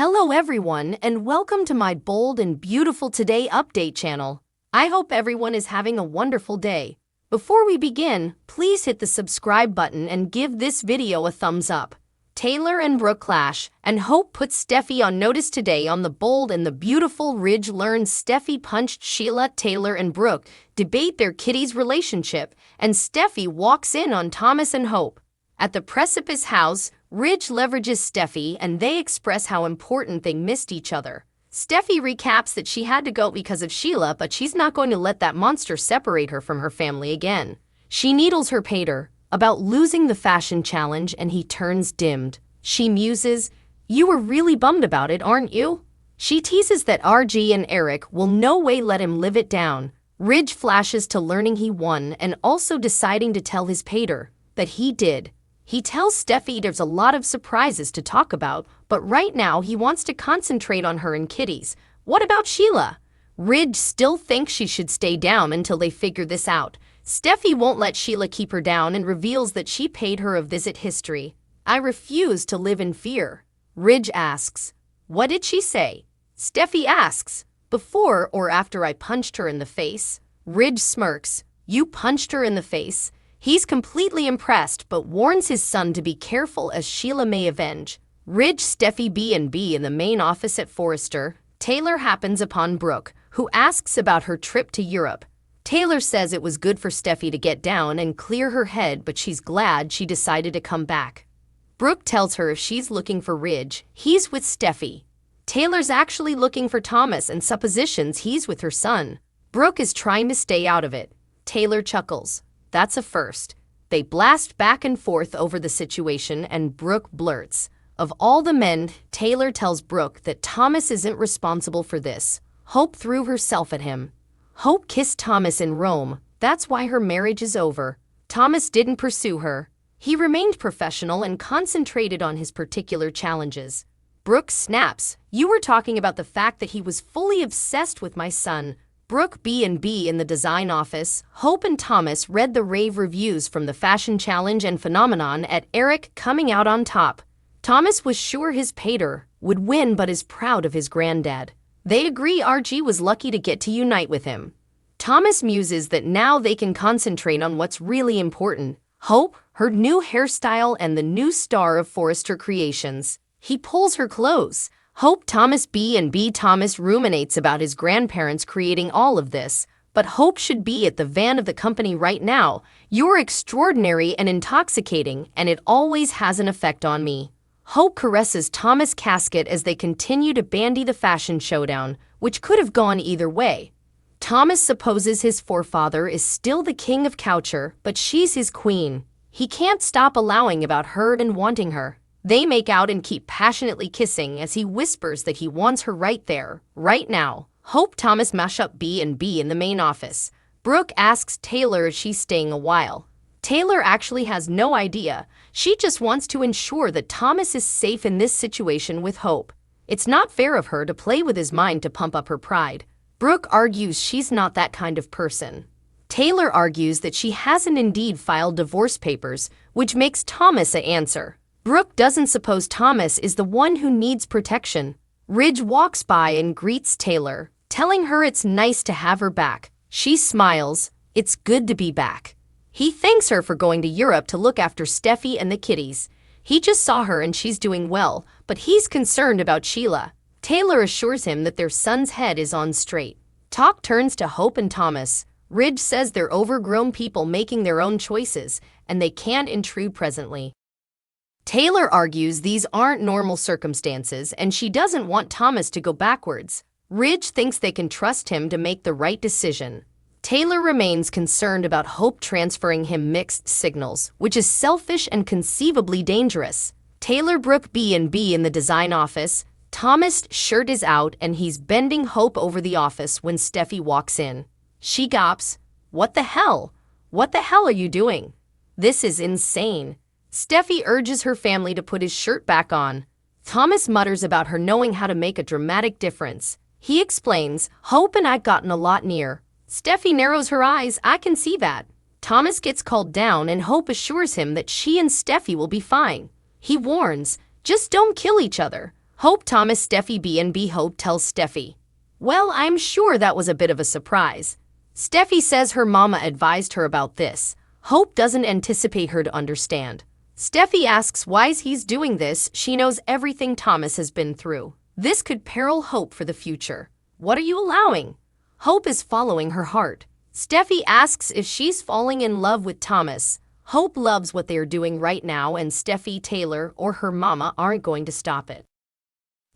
Hello everyone and welcome to my bold and beautiful today update channel. I hope everyone is having a wonderful day. Before we begin, please hit the subscribe button and give this video a thumbs up. Taylor and Brooke clash, and Hope puts Steffy on notice today on the bold and the beautiful. Ridge learns Steffy punched Sheila. Taylor and Brooke debate their kitty's relationship, and Steffy walks in on Thomas and Hope. At the Precipice house, Ridge leverages Steffy and they express how important they missed each other. Steffy recaps that she had to go because of Sheila, but she's not going to let that monster separate her from her family again. She needles her pater about losing the fashion challenge and he turns dimmed. She muses, "You were really bummed about it, aren't you?" She teases that RG and Eric will no way let him live it down. Ridge flashes to learning he won and also deciding to tell his pater that he did. He tells Steffy there's a lot of surprises to talk about, but right now he wants to concentrate on her and kitties. What about Sheila? Ridge still thinks she should stay down until they figure this out. Steffy won't let Sheila keep her down and reveals that she paid her a visit history. "I refuse to live in fear." Ridge asks, "What did she say?" Steffy asks, "Before or after I punched her in the face?" Ridge smirks, "You punched her in the face?" He's completely impressed but warns his son to be careful as Sheila may avenge. Ridge Steffy B&B in the main office at Forrester. Taylor happens upon Brooke, who asks about her trip to Europe. Taylor says it was good for Steffy to get down and clear her head, but she's glad she decided to come back. Brooke tells her if she's looking for Ridge, he's with Steffy. Taylor's actually looking for Thomas and suppositions he's with her son. Brooke is trying to stay out of it. Taylor chuckles. That's a first. They blast back and forth over the situation and Brooke blurts, "Of all the men," Taylor tells Brooke that Thomas isn't responsible for this. Hope threw herself at him. Hope kissed Thomas in Rome. That's why her marriage is over. Thomas didn't pursue her. He remained professional and concentrated on his particular challenges. Brooke snaps, "You were talking about the fact that he was fully obsessed with my son." Brooke B&B in the design office. Hope and Thomas read the rave reviews from the fashion challenge and phenomenon at Eric coming out on top. Thomas was sure his pater would win but is proud of his granddad. They agree RG was lucky to get to unite with him. Thomas muses that now they can concentrate on what's really important. Hope, her new hairstyle and the new star of Forrester Creations. He pulls her close. Hope Thomas B&B Thomas ruminates about his grandparents creating all of this, but Hope should be at the van of the company right now. "You're extraordinary and intoxicating, and it always has an effect on me." Hope caresses Thomas' casket as they continue to bandy the fashion showdown, which could have gone either way. Thomas supposes his forefather is still the king of culture, but she's his queen. He can't stop allowing about her and wanting her. They make out and keep passionately kissing as he whispers that he wants her right there, right now. Hope Thomas mash up B&B in the main office. Brooke asks Taylor if she's staying a while. Taylor actually has no idea. She just wants to ensure that Thomas is safe in this situation with Hope. It's not fair of her to play with his mind to pump up her pride. Brooke argues she's not that kind of person. Taylor argues that she hasn't indeed filed divorce papers, which makes Thomas answer. Brooke doesn't suppose Thomas is the one who needs protection. Ridge walks by and greets Taylor, telling her it's nice to have her back. She smiles, "It's good to be back." He thanks her for going to Europe to look after Steffy and the kitties. He just saw her and she's doing well, but he's concerned about Sheila. Taylor assures him that their son's head is on straight. Talk turns to Hope and Thomas. Ridge says they're overgrown people making their own choices, and they can't intrude presently. Taylor argues these aren't normal circumstances and she doesn't want Thomas to go backwards. Ridge thinks they can trust him to make the right decision. Taylor remains concerned about Hope transferring him mixed signals, which is selfish and conceivably dangerous. Taylor Brooke B&B in the design office. Thomas' shirt is out and he's bending Hope over the office when Steffy walks in. She gaps, "What the hell? What the hell are you doing? This is insane." Steffy urges her family to put his shirt back on. Thomas mutters about her knowing how to make a dramatic difference. He explains, "Hope and I've gotten a lot near." Steffy narrows her eyes, "I can see that." Thomas gets called down and Hope assures him that she and Steffy will be fine. He warns, "Just don't kill each other." Hope Thomas Steffy B&B. Hope tells Steffy, "Well, I'm sure that was a bit of a surprise." Steffy says her mama advised her about this. Hope doesn't anticipate her to understand. Steffy asks why he's doing this. She knows everything Thomas has been through. This could peril Hope for the future. What are you allowing? Hope is following her heart. Steffy asks if she's falling in love with Thomas. Hope loves what they are doing right now, and Steffy, Taylor, or her mama aren't going to stop it.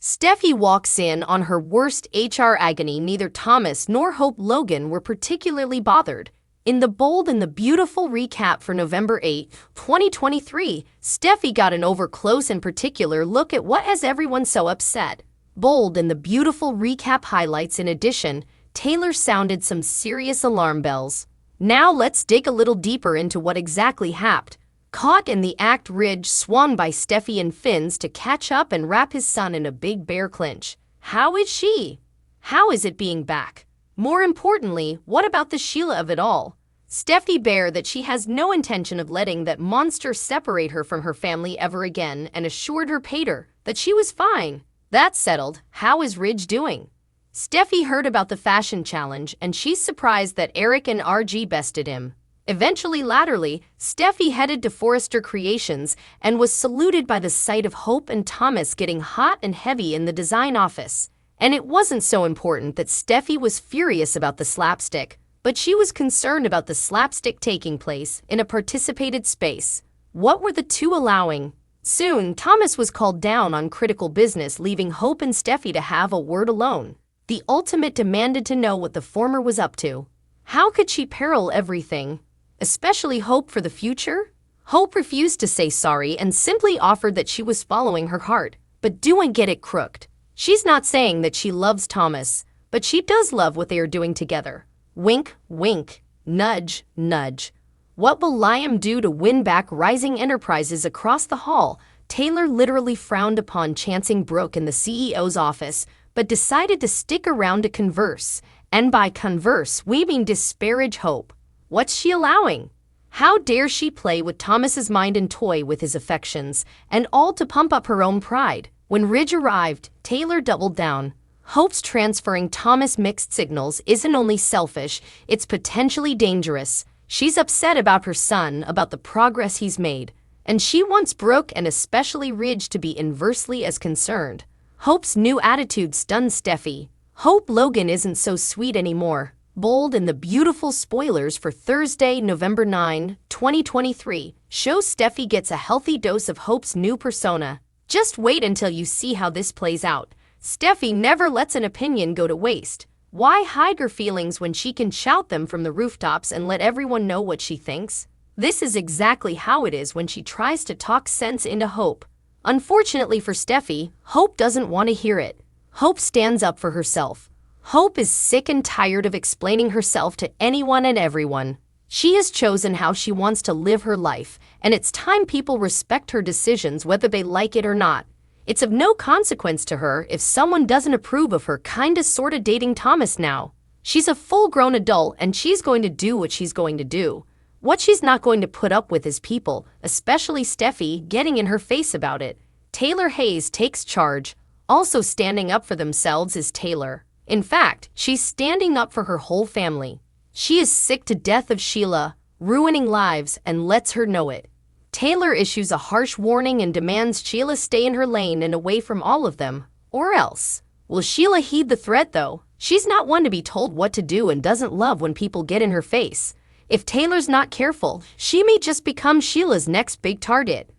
Steffy walks in on her worst HR agony. Neither Thomas nor Hope Logan were particularly bothered. In the bold and the beautiful recap for November 8, 2023, Steffy got an over-close and particular look at what has everyone so upset. Bold and the beautiful recap highlights. In addition, Taylor sounded some serious alarm bells. Now let's dig a little deeper into what exactly happened. Caught in the act, Ridge swung by Steffy and Finns to catch up and wrap his son in a big bear clinch. How is she? How is it being back? More importantly, what about the Sheila of it all? Steffy bare that she has no intention of letting that monster separate her from her family ever again, and assured her pater that she was fine. That's settled. How is Ridge doing? Steffy heard about the fashion challenge, and she's surprised that Eric and RG bested him. Eventually, latterly, Steffy headed to Forrester Creations and was saluted by the sight of Hope and Thomas getting hot and heavy in the design office. And it wasn't so important that Steffy was furious about the slapstick, but she was concerned about the slapstick taking place in a participated space. What were the two allowing? Soon, Thomas was called down on critical business, leaving Hope and Steffy to have a word alone. The ultimate demanded to know what the former was up to. How could she peril everything? Especially Hope for the future? Hope refused to say sorry and simply offered that she was following her heart, but don't get it crooked. She's not saying that she loves Thomas, but she does love what they are doing together. Wink, wink, nudge, nudge. What will Liam do to win back Rising Enterprises? Across the hall, Taylor literally frowned upon chancing Brooke in the CEO's office, but decided to stick around to converse. And by converse, we mean disparage Hope. What's she allowing? How dare she play with Thomas's mind and toy with his affections, and all to pump up her own pride? When Ridge arrived, Taylor doubled down. Hope's transferring Thomas mixed signals isn't only selfish, it's potentially dangerous. She's upset about her son, about the progress he's made, and she wants Brooke and especially Ridge to be inversely as concerned. Hope's new attitude stunned Steffy. Hope Logan isn't so sweet anymore. Bold and the beautiful spoilers for Thursday, November 9, 2023, show Steffy gets a healthy dose of Hope's new persona. Just wait until you see how this plays out. Steffy never lets an opinion go to waste. Why hide her feelings when she can shout them from the rooftops and let everyone know what she thinks? This is exactly how it is when she tries to talk sense into Hope. Unfortunately for Steffy, Hope doesn't want to hear it. Hope stands up for herself. Hope is sick and tired of explaining herself to anyone and everyone. She has chosen how she wants to live her life, and it's time people respect her decisions whether they like it or not. It's of no consequence to her if someone doesn't approve of her kinda sorta dating Thomas now. She's a full-grown adult and she's going to do what she's going to do. What she's not going to put up with is people, especially Steffy, getting in her face about it. Taylor Hayes takes charge. Also standing up for themselves is Taylor. In fact, she's standing up for her whole family. She is sick to death of Sheila, ruining lives, and lets her know it. Taylor issues a harsh warning and demands Sheila stay in her lane and away from all of them, or else. Will Sheila heed the threat though? She's not one to be told what to do and doesn't love when people get in her face. If Taylor's not careful, she may just become Sheila's next big target.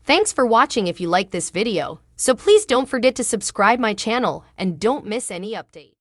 Thanks for watching. If you like this video, so please don't forget to subscribe my channel and don't miss any update.